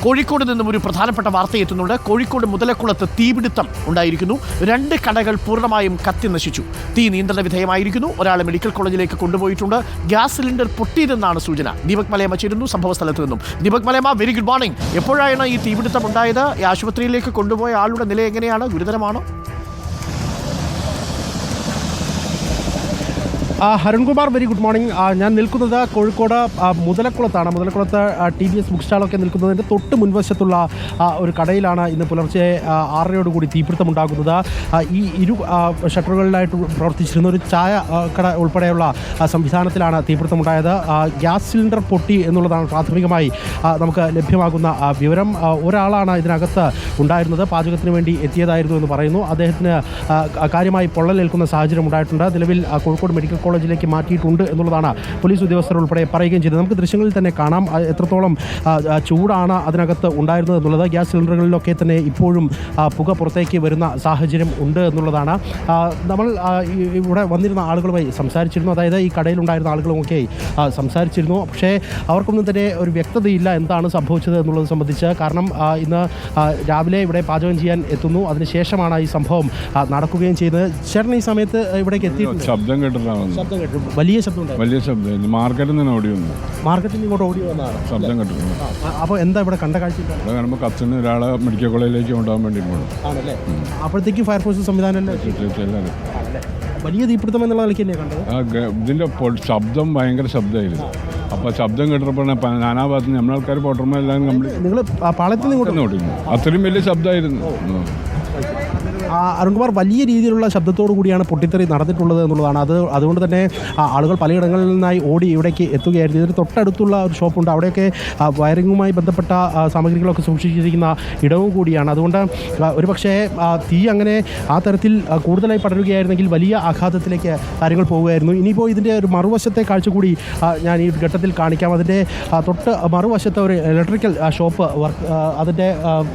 കോഴിക്കോട് നിന്നും ഒരു പ്രധാനപ്പെട്ട വാർത്ത എത്തുന്നുണ്ട്. കോഴിക്കോട് മുതലക്കുളത്ത് തീപിടുത്തം ഉണ്ടായിരിക്കുന്നു. 2 കടകൾ പൂർണ്ണമായും കത്തി നശിച്ചു. തീ നിയന്ത്രണ വിധേയമായിരിക്കുന്നു. ഒരാളെ മെഡിക്കൽ കോളേജിലേക്ക് കൊണ്ടുപോയിട്ടുണ്ട്. ഗ്യാസ് സിലിണ്ടർ പൊട്ടിയതെന്നാണ് സൂചന. ദീപക് മലയമ്മ ചേരുന്നു സംഭവ സ്ഥലത്ത് നിന്നും. Deepak Malayamma, very good morning. എപ്പോഴാണ് ഈ തീപിടുത്തം ഉണ്ടായത്? ഈ ആശുപത്രിയിലേക്ക് കൊണ്ടുപോയ ആളുടെ നില എങ്ങനെയാണ്? ഗുരുതരമാണോ? Arunkumar, very good morning. ഞാൻ നിൽക്കുന്നത് കോഴിക്കോട് മുതലക്കുളത്താണ്. മുതലക്കുളത്ത് TVS ബുക്ക് സ്റ്റാളൊക്കെ നിൽക്കുന്നതിൻ്റെ തൊട്ട് മുൻവശത്തുള്ള ഒരു കടയിലാണ് ഇന്ന് പുലർച്ചെ 6:30 തീപിടുത്തമുണ്ടാകുന്നത്. ഈ ഇരു ഷട്ടറുകളിലായിട്ട് പ്രവർത്തിച്ചിരുന്ന ഒരു ചായ കട ഉൾപ്പെടെയുള്ള സംവിധാനത്തിലാണ് തീപിടുത്തമുണ്ടായത്. ഗ്യാസ് സിലിണ്ടർ പൊട്ടി എന്നുള്ളതാണ് പ്രാഥമികമായി നമുക്ക് ലഭ്യമാകുന്ന വിവരം. ഒരാളാണ് ഇതിനകത്ത് ഉണ്ടായിരുന്നത്. പാചകത്തിന് വേണ്ടി എത്തിയതായിരുന്നു എന്ന് പറയുന്നു. അദ്ദേഹത്തിന് കാര്യമായി പൊള്ളലേൽക്കുന്ന സാഹചര്യം ഉണ്ടായിട്ടുണ്ട്. നിലവിൽ കോഴിക്കോട് മെഡിക്കൽ കോളേജിലേക്ക് മാറ്റിയിട്ടുണ്ട് എന്നുള്ളതാണ് പോലീസ് ഉദ്യോഗസ്ഥർ ഉൾപ്പെടെ പറയുകയും ചെയ്തത്. നമുക്ക് ദൃശ്യങ്ങളിൽ തന്നെ കാണാം എത്രത്തോളം ചൂടാണ് അതിനകത്ത് ഉണ്ടായിരുന്നത് എന്നുള്ളത്. ഗ്യാസ് സിലിണ്ടറുകളിലൊക്കെ തന്നെ ഇപ്പോഴും പുക പുറത്തേക്ക് വരുന്ന സാഹചര്യം ഉണ്ട് എന്നുള്ളതാണ്. നമ്മൾ ഇവിടെ വന്നിരുന്ന ആളുകളുമായി സംസാരിച്ചിരുന്നു. അതായത് ഈ കടയിലുണ്ടായിരുന്ന ആളുകളുമൊക്കെ സംസാരിച്ചിരുന്നു. പക്ഷേ അവർക്കൊന്നും തന്നെ ഒരു വ്യക്തതയില്ല എന്താണ് സംഭവിച്ചത് എന്നുള്ളത് സംബന്ധിച്ച്. കാരണം ഇന്ന് രാവിലെ ഇവിടെ പാചകം ചെയ്യാൻ എത്തുന്നു. അതിനുശേഷമാണ് ഈ സംഭവം നടക്കുകയും ചെയ്തത്. ചേട്ടൻ ഈ സമയത്ത് ഇവിടേക്ക് എത്തിയിട്ടുണ്ട്. ശബ്ദം കേട്ടിട്ടാണ്. ശബ്ദം കേട്ടു. വലിയ ശബ്ദം മാർക്കറ്റിൽ നിന്ന് ഓടി വന്നു. മാർക്കറ്റിൽ നിന്ന് ഇങ്ങോട്ട് ഓടി വന്നതാണ്. ശബ്ദം കേട്ടിട്ടുണ്ട്. അപ്പോൾ എന്താ ഇവിടെ കണ്ട കാഴ്ച? ഇവിടെ കാണുമ്പോൾ കത്തിന് ഒരാളെ മെഡിക്കൽ കോളേജിലേക്ക് കൊണ്ടുപോകാൻ വേണ്ടി ആണല്ലേ? അപ്പോഴത്തേക്ക് ഫയർഫോഴ്സ് സംവിധാനം വലിയ തീപിടുത്തം എന്നുള്ള നിലയ്ക്ക് തന്നെയാണ് കണ്ടത്. ഇതിൻ്റെ ശബ്ദം ഭയങ്കര ശബ്ദമായിരുന്നു. അപ്പോൾ ശബ്ദം കേട്ടപ്പോൾ നാനാ ഭാഗത്ത് നമ്മുടെ ആൾക്കാർ പോട്ടർമാരെല്ലാം കംപ്ലീറ്റ് നിങ്ങൾ പാളത്തിൽ നിന്ന് ഓടിയിരുന്നു. അത്രയും വലിയ ശബ്ദമായിരുന്നു. അരുൺകുമാർ, വലിയ രീതിയിലുള്ള ശബ്ദത്തോടു കൂടിയാണ് പൊട്ടിത്തെറി നടന്നിട്ടുള്ളത് എന്നുള്ളതാണ്. അതുകൊണ്ട് തന്നെ ആളുകൾ പലയിടങ്ങളിൽ നിന്നായി ഓടി ഇവിടേക്ക് എത്തുകയായിരുന്നു. ഇതിന് തൊട്ടടുത്തുള്ള ഒരു ഷോപ്പുണ്ട്. അവിടെയൊക്കെ വയറിങ്ങുമായി ബന്ധപ്പെട്ട സാമഗ്രികളൊക്കെ സൂക്ഷിച്ചിരിക്കുന്ന ഇടവും കൂടിയാണ്. അതുകൊണ്ട് ഒരുപക്ഷേ തീ അങ്ങനെ ആ തരത്തിൽ കൂടുതലായി പടരുകയായിരുന്നെങ്കിൽ വലിയ ആഘാതത്തിലേക്ക് കാര്യങ്ങൾ പോവുകയായിരുന്നു. ഇനിയിപ്പോൾ ഇതിൻ്റെ ഒരു മറുവശത്തെ കാഴ്ച കൂടി ഞാൻ ഈ ഘട്ടത്തിൽ കാണിക്കാം. അതിൻ്റെ തൊട്ട് മറുവശത്തെ ഒരു ഇലക്ട്രിക്കൽ ഷോപ്പ് അതിൻ്റെ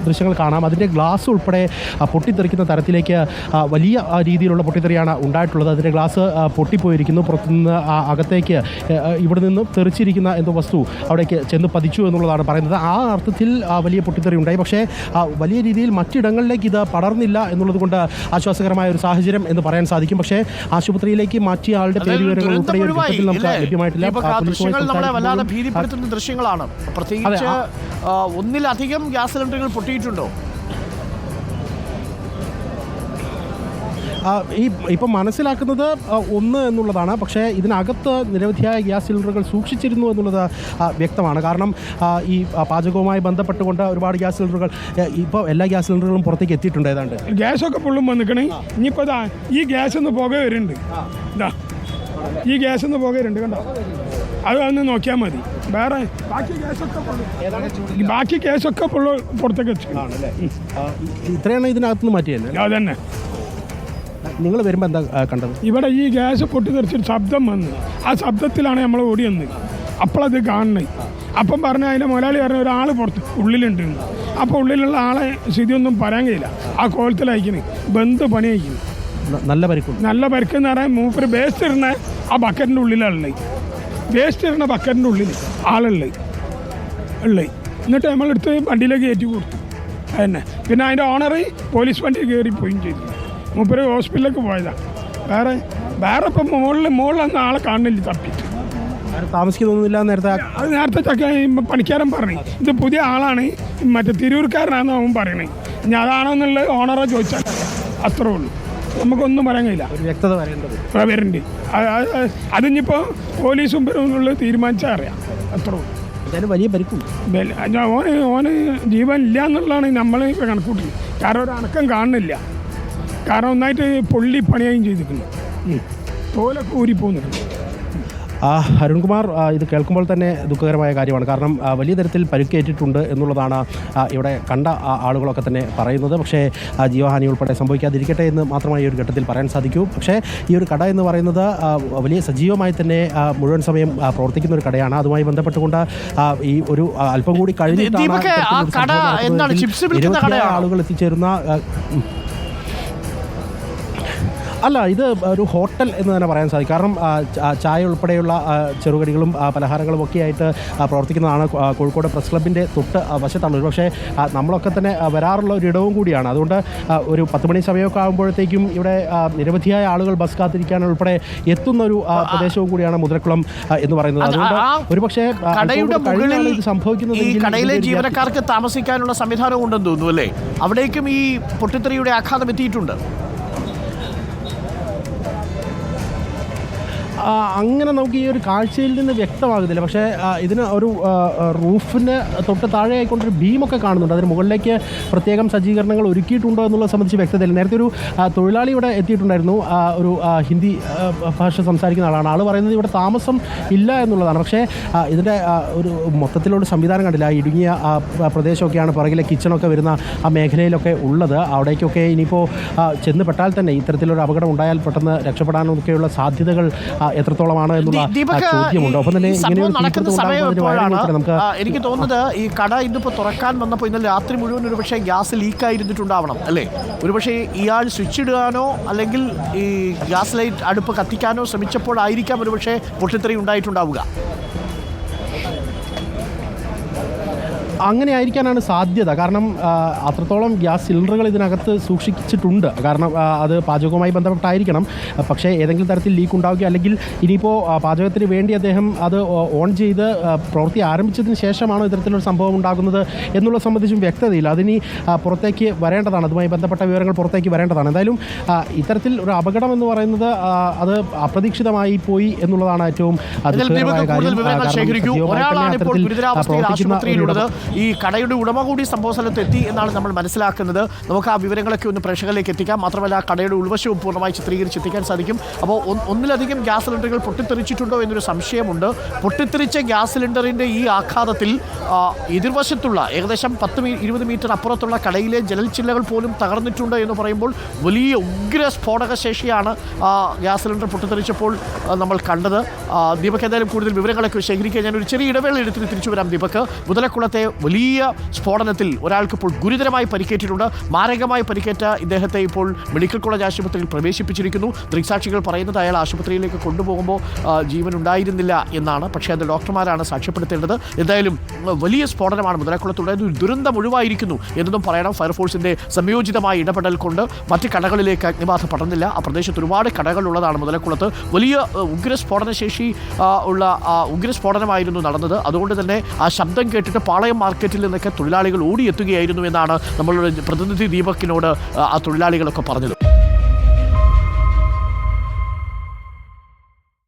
ദൃശ്യങ്ങൾ കാണാം. അതിൻ്റെ ഗ്ലാസ് ഉൾപ്പെടെ പൊട്ടിത്തെറിക്കുന്ന തരത്തിലേക്ക് വലിയ രീതിയിലുള്ള പൊട്ടിത്തെറിയാണ് ഉണ്ടായിട്ടുള്ളത്. അതിൻ്റെ ഗ്ലാസ് പൊട്ടിപ്പോയിരിക്കുന്നു. പുറത്തുനിന്ന് അകത്തേക്ക് ഇവിടെ നിന്ന് തെറിച്ചിരിക്കുന്ന എന്തോ വസ്തു അവിടേക്ക് ചെന്ന് പതിച്ചു എന്നുള്ളതാണ് പറയുന്നത്. ആ അർത്ഥത്തിൽ വലിയ പൊട്ടിത്തെറി ഉണ്ടായി. പക്ഷേ വലിയ രീതിയിൽ മറ്റിടങ്ങളിലേക്ക് ഇത് പടർന്നില്ല എന്നുള്ളത് കൊണ്ട് ആശ്വാസകരമായ ഒരു സാഹചര്യം എന്ന് പറയാൻ സാധിക്കും. പക്ഷേ ആശുപത്രിയിലേക്ക് മാറ്റിയ ആളുടെ പേര് വിവരങ്ങൾ ഉൾപ്പെടെ ഒരു ഘട്ടത്തിൽ നമുക്ക് ലഭ്യമായിട്ടില്ല. ദൃശ്യങ്ങളാണ്. പ്രത്യേകിച്ച് ഒന്നിലധികം ഗ്യാസ് സിലിണ്ടറുകൾ പൊട്ടിയിട്ടുണ്ടോ? ഇപ്പം മനസ്സിലാക്കുന്നത് ഒന്ന് എന്നുള്ളതാണ്. പക്ഷേ ഇതിനകത്ത് നിരവധിയായ ഗ്യാസ് സിലിണ്ടറുകൾ സൂക്ഷിച്ചിരുന്നു എന്നുള്ളത് വ്യക്തമാണ്. കാരണം ഈ പാചകവുമായി ബന്ധപ്പെട്ടുകൊണ്ട് ഒരുപാട് ഗ്യാസ് സിലിണ്ടറുകൾ ഇപ്പോൾ എല്ലാ ഗ്യാസ് സിലിണ്ടറുകളും പുറത്തേക്ക് എത്തിയിട്ടുണ്ട്. ഏതാണ്ട് ഗ്യാസൊക്കെ ഫുള്ളും വന്നിക്കണേ. ഇനിയിപ്പോൾ ഈ ഗ്യാസ് ഒന്ന് പുക വരുന്നുണ്ട്. ഈ ഗ്യാസ് ഒന്ന് പുക വരുന്നുണ്ട്. കണ്ടോ? അത് ഒന്ന് നോക്കിയാൽ മതി. വേറെ ബാക്കി ഗ്യാസൊക്കെ ഫുള്ള് പുറത്തേക്ക് വെച്ചു. ഇത്രയാണ് ഇതിനകത്തുനിന്ന് മാറ്റിയത്. അതന്നെ. നിങ്ങൾ വരുമ്പോൾ എന്താ കണ്ടത്? ഇവിടെ ഈ ഗ്യാസ് പൊട്ടിത്തെറിച്ചൊരു ശബ്ദം വന്ന് ആ ശബ്ദത്തിലാണ് നമ്മൾ ഓടി വന്നത്. അപ്പോഴത് കാണണേ. അപ്പം പറഞ്ഞ അതിൻ്റെ മുതലാളി പറഞ്ഞ ഒരാൾ പുറത്ത് ഉള്ളിലുണ്ട്. അപ്പോൾ ഉള്ളിലുള്ള ആളെ സ്ഥിതിയൊന്നും പറയാൻ കഴിയില്ല. ആ കോലത്തിലയക്കുന്നു. ബന്ധ് പണി അയക്കുന്നു. നല്ല പരിക്കും. നല്ല പരിക്കെന്ന് പറയാൻ മൂപ്പര് വേസ്റ്റ് ഇടുന്ന ആ ബക്കറ്റിൻ്റെ ഉള്ളിലുള്ളത്. വേസ്റ്റ് ഇടുന്ന ബക്കറ്റിൻ്റെ ഉള്ളിൽ ആളുള്ളത്. എന്നിട്ട് നമ്മളെടുത്ത് വണ്ടിയിലേക്ക് കയറ്റി കൊടുത്തു. അതന്നെ. പിന്നെ അതിൻ്റെ ഓണർ പോലീസ് വണ്ടി കയറി പോവുകയും ചെയ്തു. മൂപ്പര് ഹോസ്പിറ്റലിലേക്ക് പോയതാണ്. വേറെ ഇപ്പം മുകളിലൊന്നും ആളെ കാണുന്നില്ല. തപ്പിയിട്ട് താമസിക്കുന്നൊന്നുമില്ല. നേരത്തെ പണിക്കാരൻ പറഞ്ഞു ഇത് പുതിയ ആളാണ്, മറ്റേ തിരൂർക്കാരനാണെന്ന് അവൻ പറയണേ. ഇനി അതാണോ എന്നുള്ളത് ഓണറെ ചോദിച്ചാൽ അത്രേ ഉള്ളൂ. നമുക്കൊന്നും പറയാൻ കഴിയില്ല. വ്യക്തത വരണ്ട്. അതിനിപ്പോൾ പോലീസും എന്നുള്ളത് തീരുമാനിച്ചാൽ അറിയാം. അത്രേ ഉള്ളൂ. വലിയ പരിക്കും. ഓന് ജീവൻ ഇല്ല എന്നുള്ളതാണ് നമ്മൾ കണക്കൂട്ടി. കാരണം ഒരു അണക്കം കാണുന്നില്ല. കാരണം ഒന്നായിട്ട് പൊള്ളി പണിയായും ചെയ്തിട്ടുണ്ട്. തോലൊക്കെ ഊരിപ്പോകുന്നുണ്ട്. അരുൺകുമാർ, ഇത് കേൾക്കുമ്പോൾ തന്നെ ദുഃഖകരമായ കാര്യമാണ്. കാരണം വലിയ തരത്തിൽ പരിക്കേറ്റിട്ടുണ്ട് എന്നുള്ളതാണ് ഇവിടെ കണ്ട ആളുകളൊക്കെ തന്നെ പറയുന്നത്. പക്ഷേ ജീവഹാനി ഉൾപ്പെടെ സംഭവിക്കാതിരിക്കട്ടെ എന്ന് മാത്രമായി ഒരു ഘട്ടത്തിൽ പറയാൻ സാധിക്കൂ. പക്ഷേ ഈ ഒരു കട എന്ന് പറയുന്നത് വലിയ സജീവമായി തന്നെ മുഴുവൻ സമയം പ്രവർത്തിക്കുന്ന ഒരു കടയാണ്. അതുമായി ബന്ധപ്പെട്ടുകൊണ്ട് ഈ ഒരു അല്പം കൂടി കഴിഞ്ഞിട്ടാണ് ആളുകൾ എത്തിച്ചേരുന്ന അല്ല, ഇത് ഒരു ഹോട്ടൽ എന്ന് തന്നെ പറയാൻ സാധിക്കും. കാരണം ചായ ഉൾപ്പെടെയുള്ള ചെറുകടികളും പലഹാരങ്ങളും ഒക്കെ ആയിട്ട് പ്രവർത്തിക്കുന്നതാണ്. കോഴിക്കോട് പ്രസ് ക്ലബിൻ്റെ തൊട്ട് വശത്താണ്. ഒരുപക്ഷെ നമ്മളൊക്കെ തന്നെ വരാറുള്ള ഒരു ഇടവും കൂടിയാണ്. അതുകൊണ്ട് ഒരു 10 മണി സമയമൊക്കെ ആകുമ്പോഴത്തേക്കും ഇവിടെ നിരവധിയായ ആളുകൾ ബസ് കാത്തിരിക്കാൻ ഉൾപ്പെടെ എത്തുന്ന ഒരു പ്രദേശവും കൂടിയാണ് മുതലക്കുളം എന്ന് പറയുന്നത്. അതുകൊണ്ട് ഒരുപക്ഷെ ഇത് സംഭവിക്കുന്നത് കടയിലെ ജീവനക്കാർക്ക് താമസിക്കാനുള്ള സംവിധാനം ഉണ്ടെന്ന് തോന്നുന്നു അല്ലേ? അവിടേക്കും ഈ പൊട്ടിത്തെറിയുടെ ആഘാതം എത്തിയിട്ടുണ്ട്. അങ്ങനെ നമുക്ക് ഈ ഒരു കാഴ്ചയിൽ നിന്ന് വ്യക്തമാകുന്നില്ല. പക്ഷേ ഇതിന് ഒരു റൂഫിന് തൊട്ട് താഴെയായിക്കൊണ്ടൊരു ബീമൊക്കെ കാണുന്നുണ്ട്. അതിന് മുകളിലേക്ക് പ്രത്യേകം സജ്ജീകരണങ്ങൾ ഒരുക്കിയിട്ടുണ്ടോ എന്നുള്ളത് സംബന്ധിച്ച് വ്യക്തതയില്ല. നേരത്തെ ഒരു തൊഴിലാളി ഇവിടെ എത്തിയിട്ടുണ്ടായിരുന്നു. ഒരു ഹിന്ദി ഭാഷ സംസാരിക്കുന്ന ആളാണ്. ആൾ പറയുന്നത് ഇവിടെ താമസം ഇല്ല എന്നുള്ളതാണ്. പക്ഷേ ഇതിൻ്റെ ഒരു മൊത്തത്തിലുള്ള സംവിധാനം കണ്ടില്ല. ഇടുങ്ങിയ പ്രദേശമൊക്കെയാണ് പുറകിലെ കിച്ചണൊക്കെ വരുന്ന ആ മേഖലയിലൊക്കെ ഉള്ളത്. അവിടേക്കൊക്കെ ഇനിയിപ്പോൾ ചെന്ന് പെട്ടാൽ തന്നെ ഇത്തരത്തിലൊരു അപകടം ഉണ്ടായാൽ പെട്ടെന്ന് രക്ഷപ്പെടാനൊക്കെയുള്ള സാധ്യതകൾ എത്രത്തോളമാണ് എന്നുള്ള ചോദ്യമുണ്ട്. ഒപ്പം തന്നെ നമുക്ക് എനിക്ക് തോന്നുന്നത് ഈ കട ഇന്നിപ്പോൾ തുറക്കാൻ വന്നപ്പോൾ ഇന്നലെ രാത്രി മുഴുവൻ ഒരുപക്ഷെ ഗ്യാസ് ലീക്കായിരുന്നിട്ടുണ്ടാവണം അല്ലേ? ഒരുപക്ഷെ ഇയാൾ സ്വിച്ച് ഇടുകയാണോ അല്ലെങ്കിൽ ഈ ഗ്യാസ് ലൈറ്റ് അടുപ്പ് കത്തിക്കാനോ ശ്രമിച്ചപ്പോഴായിരിക്കാം ഒരുപക്ഷെ പൊട്ടിത്തെറി ഉണ്ടായിട്ടുണ്ടാവുക. അങ്ങനെ ആയിരിക്കാനാണ് സാധ്യത. കാരണം അത്രത്തോളം ഗ്യാസ് സിലിണ്ടറുകൾ ഇതിനകത്ത് സൂക്ഷിച്ചിട്ടുണ്ട്. കാരണം അത് പാചകവുമായി ബന്ധപ്പെട്ടായിരിക്കണം. പക്ഷേ ഏതെങ്കിലും തരത്തിൽ ലീക്ക് ഉണ്ടാവുകയോ അല്ലെങ്കിൽ ഇനിയിപ്പോൾ പാചകത്തിന് വേണ്ടി അദ്ദേഹം അത് ഓൺ ചെയ്ത് പ്രവൃത്തി ആരംഭിച്ചതിന് ശേഷമാണോ ഇത്തരത്തിലൊരു സംഭവം ഉണ്ടാകുന്നത് എന്നുള്ളത് സംബന്ധിച്ചും വ്യക്തതയില്ല. അതിനി പുറത്തേക്ക് വരേണ്ടതാണ്. അതുമായി ബന്ധപ്പെട്ട വിവരങ്ങൾ പുറത്തേക്ക് വരേണ്ടതാണ്. എന്തായാലും ഇത്തരത്തിൽ ഒരു അപകടം എന്ന് പറയുന്നത് അത് അപ്രതീക്ഷിതമായി പോയി എന്നുള്ളതാണ് ഏറ്റവും ഈ കടയുടെ ഉടമ കൂടി സംഭവ സ്ഥലത്ത് എത്തി എന്നാണ് നമ്മൾ മനസ്സിലാക്കുന്നത്. നമുക്ക് ആ വിവരങ്ങളൊക്കെ ഒന്ന് പ്രേക്ഷകരിലേക്ക് എത്തിക്കാം. മാത്രമല്ല കടയുടെ ഉൾവശവും പൂർണ്ണമായി ചിത്രീകരിച്ചെത്തിക്കാൻ സാധിക്കും. അപ്പോൾ ഒന്നിലധികം ഗ്യാസ് സിലിണ്ടറുകൾ പൊട്ടിത്തെറിച്ചിട്ടുണ്ടോ എന്നൊരു സംശയമുണ്ട്. പൊട്ടിത്തെറിച്ച ഗ്യാസ് സിലിണ്ടറിൻ്റെ ഈ ആഘാതത്തിൽ എതിർവശത്തുള്ള ഏകദേശം 10-20 മീറ്റർ അപ്പുറത്തുള്ള കടയിലെ ജനൽച്ചില്ലകൾ പോലും തകർന്നിട്ടുണ്ട് എന്ന് പറയുമ്പോൾ വലിയ ഉഗ്ര സ്ഫോടക ശേഷിയാണ് ഗ്യാസ് സിലിണ്ടർ പൊട്ടിത്തെറിച്ചപ്പോൾ നമ്മൾ കണ്ടത്. ദീപക് എന്തായാലും കൂടുതൽ വിവരങ്ങളൊക്കെ ശേഖരിക്കാൻ ഞാനൊരു ചെറിയ ഇടവേള എടുത്തിട്ട് തിരിച്ചു വരാം. ദീപക്, മുതലക്കുളത്തെ വലിയ സ്ഫോടനത്തിൽ ഒരാൾക്ക് ഇപ്പോൾ ഗുരുതരമായി പരിക്കേറ്റിട്ടുണ്ട്. മാരകമായി പരിക്കേറ്റ ഇദ്ദേഹത്തെ ഇപ്പോൾ മെഡിക്കൽ കോളേജ് ആശുപത്രിയിൽ പ്രവേശിപ്പിച്ചിരിക്കുന്നു. ദൃക്സാക്ഷികൾ പറയുന്നത് അയാൾ ആശുപത്രിയിലേക്ക് കൊണ്ടുപോകുമ്പോൾ ജീവൻ ഉണ്ടായിരുന്നില്ല എന്നാണ്. പക്ഷേ അത് ഡോക്ടർമാരാണ് സാക്ഷ്യപ്പെടുത്തേണ്ടത്. എന്തായാലും വലിയ സ്ഫോടനമാണ് മുതലക്കുളത്തുണ്ടായത്. ഒരു ദുരന്തം ഒഴിവായിരിക്കുന്നു എന്നതും പറയണം. ഫയർഫോഴ്സിൻ്റെ സംയോജിതമായ ഇടപെടൽ കൊണ്ട് മറ്റ് കടകളിലേക്ക് അഗ്നിബാധ പടർന്നില്ല. ആ പ്രദേശത്ത് ഒരുപാട് കടകളുള്ളതാണ് മുതലക്കുളത്ത്. വലിയ ഉഗ്രസ്ഫോടനശേഷി ഉള്ള ഉഗ്രസ്ഫോടനമായിരുന്നു നടന്നത്. അതുകൊണ്ട് തന്നെ ആ ശബ്ദം കേട്ടിട്ട് പാളയം മാർക്കറ്റിൽ നിന്നൊക്കെ തൊഴിലാളികൾ ഓടിയെത്തുകയായിരുന്നു എന്നാണ് നമ്മളുടെ പ്രതിനിധി ദീപക്കിനോട് ആ തൊഴിലാളികളൊക്കെ പറഞ്ഞത്.